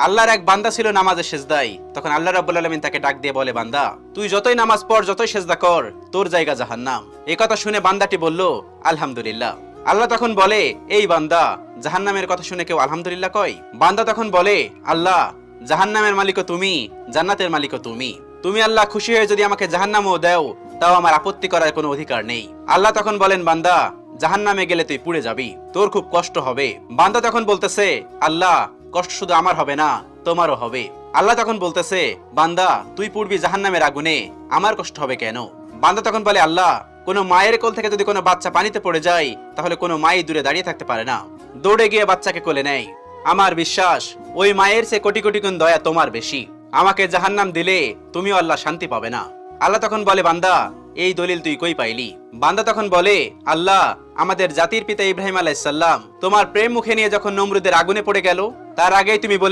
আল্লাহর এক বান্দা ছিল নামাজে সেজদায়। তখন আল্লাহ রাব্বুল আলামিন তাকে ডাক দিয়ে বলে, বান্দা তুই যতই নামাজ পড়, যতই সেজদা কর, তোর জায়গা জাহান্নাম। এই কথা শুনে বান্দাটি বলল, আলহামদুলিল্লাহ। আল্লাহ তখন বলে, এই বান্দা, জাহান্নামের কথা শুনে কেউ আলহামদুলিল্লাহ কয়? বান্দা তখন বলে, আল্লাহ, জাহান্নামের মালিকও তুমি, জান্নাতের মালিকও তুমি। তুমি আল্লাহ খুশি হয়ে যদি আমাকে জাহান্নামও দাও, তাও আমার আপত্তি করার কোনো অধিকার নেই। আল্লাহ তখন বলেন, বান্দা, জাহান্নামে গেলে তুই পুড়ে যাবি, তোর খুব কষ্ট হবে। বান্দা তখন বলতেছে, আল্লাহ, কষ্ট শুধু আমার হবে না, তোমারও হবে। আল্লাহ তখন বলতেছে, বান্দা, তুই পুড়বি জাহান্নামের আগুনে, আমার কষ্ট হবে কেন? বান্দা তখন বলে, আল্লাহ, কোনো মায়ের কোল থেকে যদি কোনো বাচ্চা পানিতে পড়ে যায়, তাহলে কোনো মাই দূরে দাঁড়িয়ে থাকতে পারে না, দৌড়ে গিয়ে বাচ্চাকে কোলে নেয়। আমার বিশ্বাস ওই মায়ের চেয়ে কোটি কোটি গুণ দয়া তোমার বেশি। আমাকে জাহান্নাম দিলে তুমিও আল্লাহ শান্তি পাবে না। আল্লাহ তখন বলে, বান্দা, এই দলিল তুই কই পাইলি? বান্দা তখন বলে, আল্লাহ, আমাদের জাতির পিতা ইব্রাহিম আলাইহিস সালাম তোমার প্রেম মুখে নিয়ে যখন নমরুদের আগুনে পড়ে গেল, তার আগেই তুমি বলে